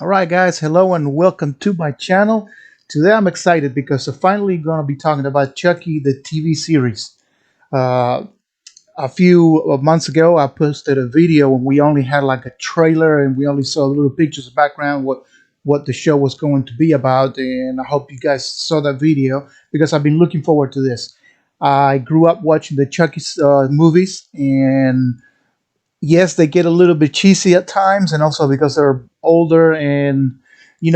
All right, guys, hello and welcome to my channel. Today I'm excited because I'm finally going to be talking about Chucky, the TV series. Uh, a few months ago, I posted a video and we only had like a trailer and we only saw little pictures of background, what the show was going to be about. And I hope you guys saw that video because I've been looking forward to this. I grew up watching the Chucky movies, and yes, they get a little bit cheesy at times, and also because they're older, and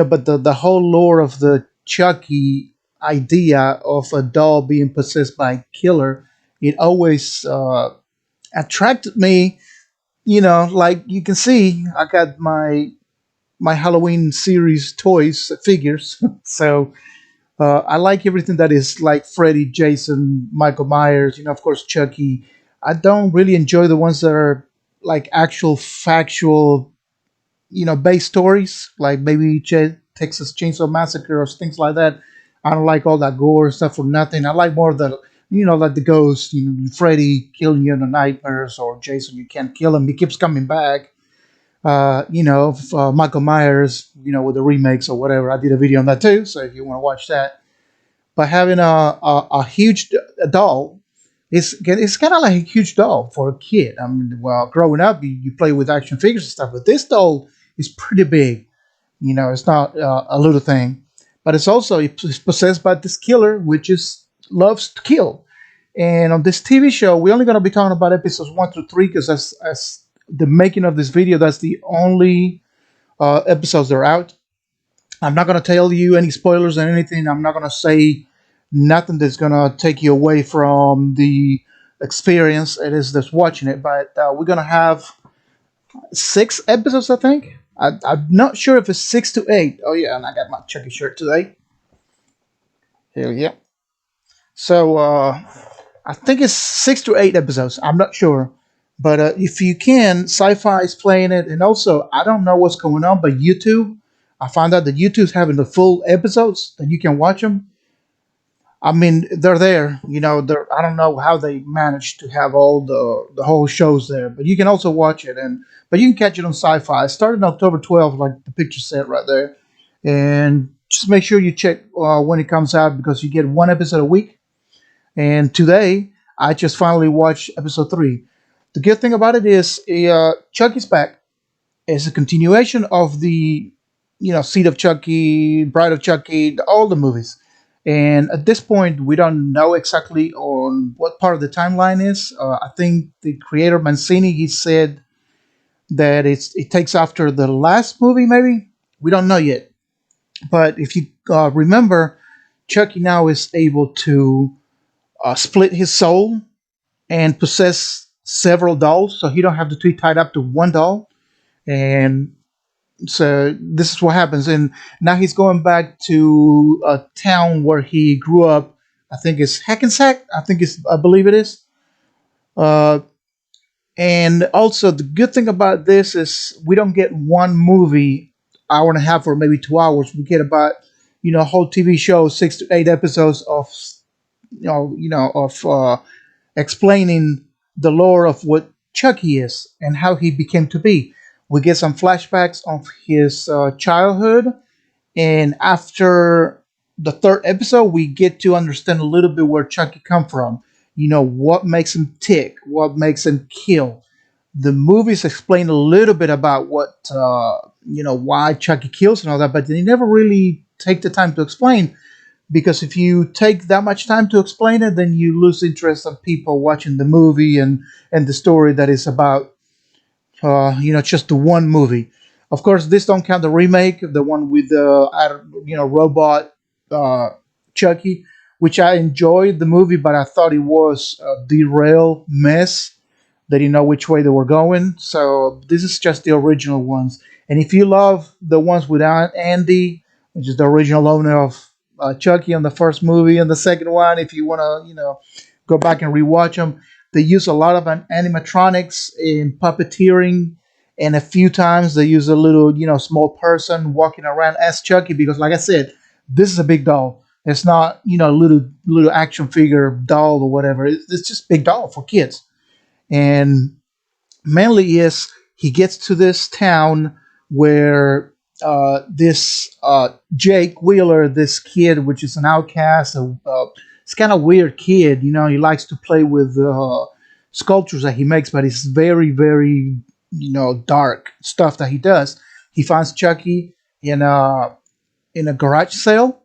but the whole lore of the Chucky idea of a doll being possessed by a killer, it always attracted me. Like you can see, I got my Halloween series toys figures, so I like everything that is like Freddy, Jason, Michael Myers, of course, Chucky. I don't really enjoy the ones that are like actual factual, based stories, like maybe Texas Chainsaw Massacre or things like that. I don't like all that gore stuff for nothing. I like more of the, like the ghost, Freddy killing you in the nightmares, or Jason, you can't kill him. He keeps coming back. Michael Myers, with the remakes or whatever. I did a video on that too. So if you want to watch that, but having a huge doll, it's kind of like a huge doll for a kid. I mean, well, growing up, you play with action figures and stuff, but this doll is pretty big. It's not a little thing, but it's possessed by this killer, which is loves to kill. And on this TV show, we're only going to be talking about episodes 1 through 3 because as the making of this video, that's the only episodes that are out. I'm not going to tell you any spoilers or anything. I'm not going to say nothing that's going to take you away from the experience it is that's watching it. But we're going to have 6 episodes, I think. I'm not sure if it's 6 to 8. Oh, yeah, and I got my Chucky shirt today. Hell yeah. So I think it's 6 to 8 episodes. I'm not sure. But if you can, Sci-Fi is playing it. And also, I don't know what's going on, but YouTube, I found out that YouTube's having the full episodes that you can watch them. I mean, they're there. I don't know how they managed to have all the whole shows there, but you can also watch it, but you can catch it on Sci-Fi. It started on October 12th, like the picture said right there, and just make sure you check when it comes out because you get one episode a week. And today, I just finally watched episode 3. The good thing about it is Chucky's back. It's a continuation of the, Seed of Chucky, Bride of Chucky, all the movies. And at this point, we don't know exactly on what part of the timeline is. I think the creator Mancini, he said that it takes after the last movie. Maybe we don't know yet. But if you remember, Chucky now is able to split his soul and possess several dolls, so he don't have to be tied up to one doll. And so this is what happens, and now he's going back to a town where he grew up. I think it's Hackensack. I believe it is. Uh, and also the good thing about this is we don't get one movie hour and a half or maybe 2 hours. We get about a whole TV show, 6 to 8 episodes of explaining the lore of what Chucky is and how he became to be. We get some flashbacks of his childhood, and after the third episode, we get to understand a little bit where Chucky come from. What makes him tick, what makes him kill. The movies explain a little bit about why Chucky kills and all that, but they never really take the time to explain, because if you take that much time to explain it, then you lose interest of people watching the movie and the story that is about just the one movie. Of course, this don't count the remake, the one with the robot uh, Chucky, which I enjoyed the movie, but I thought it was a derailed mess. They didn't know which way they were going. So this is just the original ones. And if you love the ones without Andy, which is the original owner of Chucky on the first movie and the second one, if you want to, go back and rewatch them, they use a lot of animatronics in puppeteering, and a few times they use a little, small person walking around as Chucky because, like I said, this is a big doll. It's not, little action figure doll or whatever. It's just big doll for kids. And mainly is he gets to this town where this Jake Wheeler, this kid, which is an outcast, it's kind of weird kid. You know, he likes to play with sculptures that he makes, but it's very, very, dark stuff that he does. He finds Chucky in a garage sale,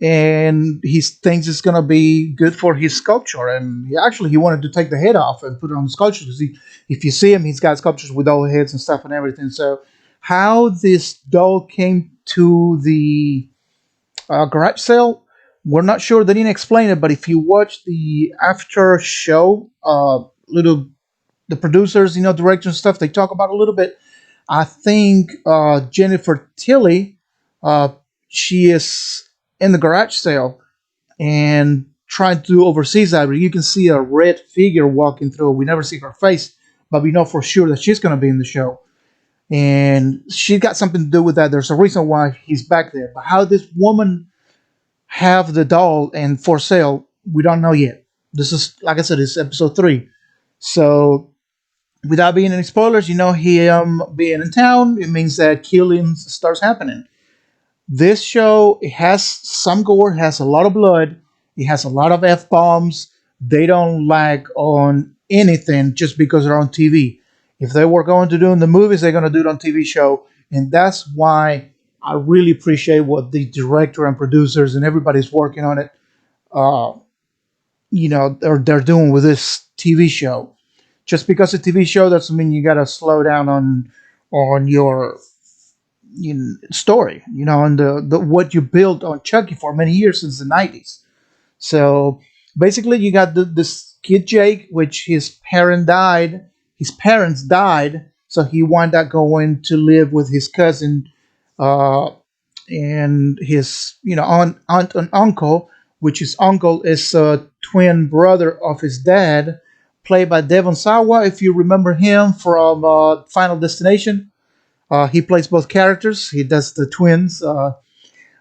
and he thinks it's gonna be good for his sculpture. And he wanted to take the head off and put it on the sculpture because if you see him, he's got sculptures with all heads and stuff and everything. So, how this doll came to the garage sale, we're not sure. They didn't explain it, but if you watch the after show, little the producers, directors and stuff, they talk about it a little bit. I think Jennifer Tilly, uh, she is in the garage sale and trying to oversee that. But you can see a red figure walking through. We never see her face, but we know for sure that she's going to be in the show. And she got something to do with that. There's a reason why he's back there. But how this woman have the doll and for sale, we don't know yet. This is, like I said, it's episode 3. So without being any spoilers, him being in town, it means that killings starts happening. This show, it has some gore, has a lot of blood, it has a lot of f bombs. They don't lag on anything just because they're on TV. If they were going to do in the movies, they're going to do it on TV show, and that's why I really appreciate what the director and producers and everybody's working on it. Uh, they're doing with this TV show. Just because it's a TV show doesn't mean you got to slow down on your story, and the what you built on Chucky for many years since the 90s. So basically, you got this kid Jake, which his parents died, so he wound up going to live with his cousin uh, and his aunt and uncle, which his uncle is a twin brother of his dad, played by Devon Sawa. If you remember him from Final Destination, he plays both characters. He does the twins.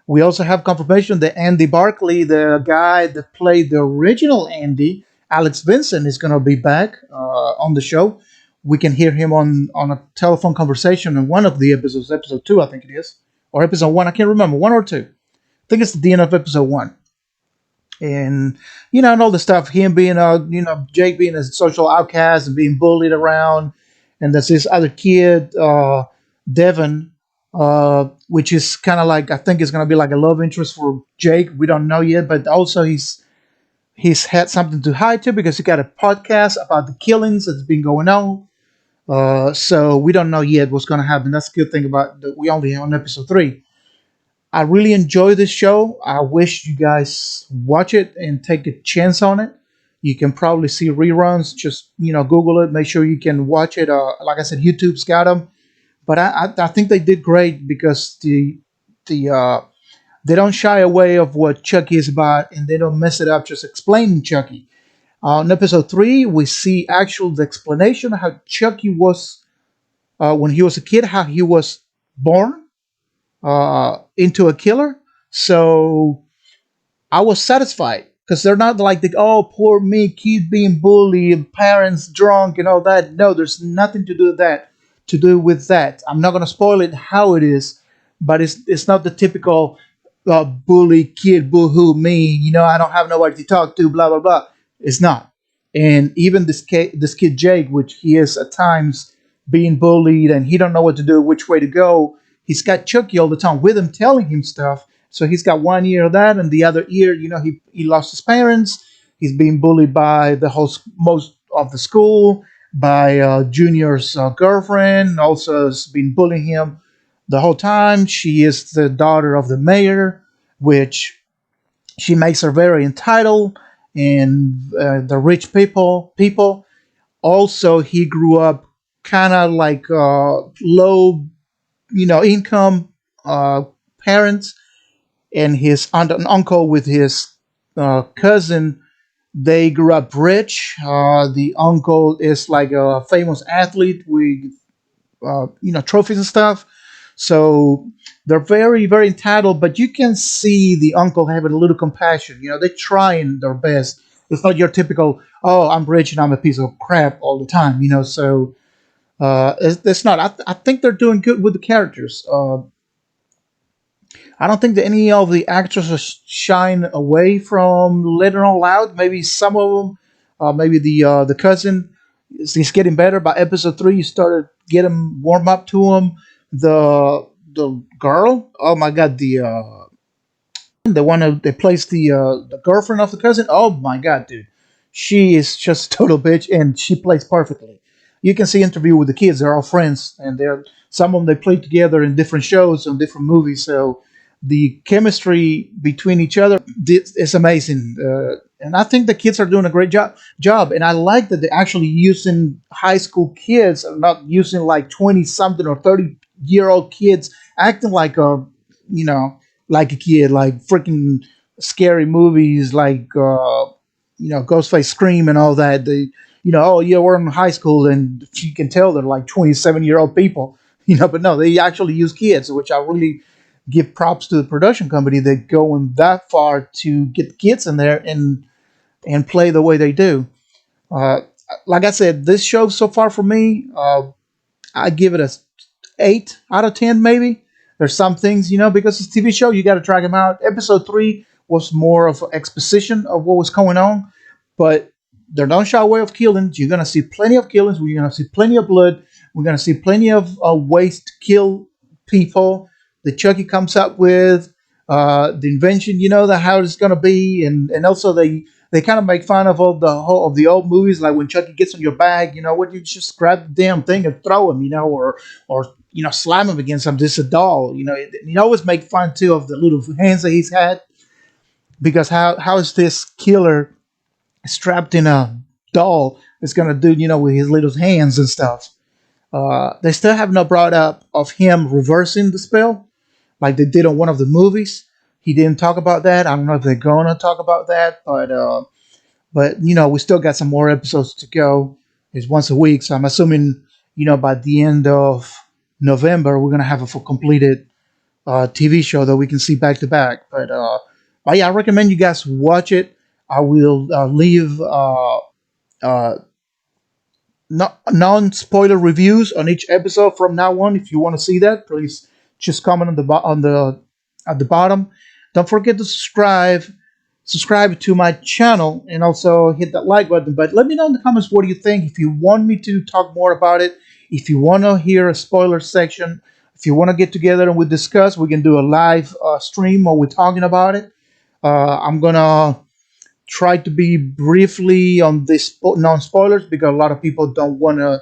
We also have confirmation that Andy Barkley, the guy that played the original Andy, Alex Vincent, is going to be back on the show. We can hear him on a telephone conversation in one of the episodes, episode 2, I think it is, or episode 1. I can't remember, 1 or 2. I think it's the end of episode 1. And and all the stuff, him being Jake being a social outcast and being bullied around, and there's this other kid, Devon, which is kind of like, I think it's going to be like a love interest for Jake. We don't know yet, but also he's had something to hide too because he got a podcast about the killings that's been going on. So we don't know yet what's going to happen. That's a good thing about that. We only on episode 3. I really enjoy this show. I wish you guys watch it and take a chance on it. You can probably see reruns. Just Google it. Make sure you can watch it. Like I said, YouTube's got them. But I think they did great because the they don't shy away of what Chucky is about, and they don't mess it up just explaining Chucky. In episode 3, we see actual the explanation of how Chucky was when he was a kid, how he was born into a killer. So I was satisfied because they're not like the oh poor me kid being bullied, parents drunk and all that. No, there's nothing to do with that. I'm not gonna spoil it how it is, but it's not the typical bully kid, boo-hoo me. I don't have nobody to talk to. Blah blah blah. It's not. And even this kid Jake, which he is at times being bullied and he don't know what to do, which way to go. He's got Chucky all the time with him, telling him stuff. So he's got one ear of that, and the other ear, he lost his parents. He's being bullied by the whole most of the school, by Junior's girlfriend. Also, has been bullying him the whole time. She is the daughter of the mayor, which she makes her very entitled, and the rich people. Also, he grew up kind of like low, income uh, parents, and his aunt and uncle with his cousin. They grew up rich. The uncle is like a famous athlete with trophies and stuff. So they're very very entitled, but you can see the uncle having a little compassion. They're trying their best. It's not your typical oh I'm rich and I'm a piece of crap all the time. So it's not. I think they're doing good with the characters. I don't think that any of the actors shine away from Let It All Out. Maybe some of them, maybe the cousin, he's getting better. By episode three, you started getting warm up to him. The girl, oh my god, the one that plays the girlfriend of the cousin. Oh my god, dude, she is just a total bitch, and she plays perfectly. You can see interview with the kids; they're all friends, and they're some of them they play together in different shows and different movies. So the chemistry between each other is amazing, and I think the kids are doing a great job. And I like that they're actually using high school kids, and not using like 20 something or 30-year old kids acting like a you know like a kid, like freaking scary movies, like Ghostface Scream and all that. Oh yeah, we're in high school, and you can tell they're like 27-year-old people, But no, they actually use kids, which I really give props to the production company. They're going that far to get kids in there and play the way they do. Uh, like I said, this show so far for me, I give it a 8 out of 10, maybe. There's some things, because it's a TV show, you got to drag them out. Episode three was more of an exposition of what was going on, but they don't shy away of killings. You're gonna see plenty of killings. We're gonna see plenty of blood. We're gonna see plenty of ways to kill people. The Chucky comes up with the invention, the how it's gonna be, and also they kind of make fun of all the whole of the old movies, like when Chucky gets on your bag, what you just grab the damn thing and throw him, or slam him against something. This is a doll, You always make fun too of the little hands that he's had, because how is this killer strapped in a doll that's gonna do, with his little hands and stuff? They still have not brought up of him reversing the spell like they did on one of the movies. He didn't talk about that. I don't know if they're gonna talk about that, but we still got some more episodes to go. It's once a week, so I'm assuming by the end of November we're gonna have a full completed TV show that we can see back to back. But yeah, I recommend you guys watch it. I will leave uh, non spoiler reviews on each episode from now on. If you want to see that, please just comment on the at the bottom. Don't forget to subscribe to my channel, and also hit that like button. But let me know in the comments what do you think. If you want me to talk more about it, if you want to hear a spoiler section, if you want to get together and we discuss, we can do a live stream while we're talking about it. I'm gonna try to be briefly on this non spoilers, because a lot of people don't want to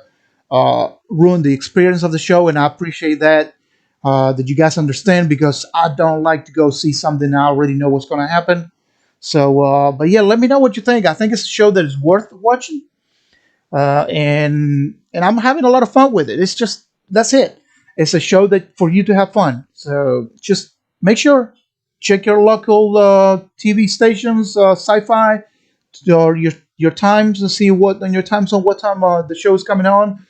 ruin the experience of the show, and I appreciate that you guys understand, because I don't like to go see something I already know what's going to happen. So, but yeah, let me know what you think. I think it's a show that is worth watching, and I'm having a lot of fun with it. It's just that's it. It's a show that for you to have fun. So just make sure check your local TV stations, sci-fi, or your times to see what on your time zone what time the show is coming on.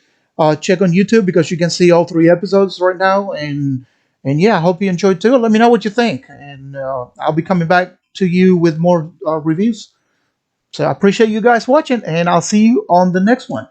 Check on YouTube, because you can see all three episodes right now, and yeah, I hope you enjoyed too. Let me know what you think, and I'll be coming back to you with more reviews. So I appreciate you guys watching, and I'll see you on the next one.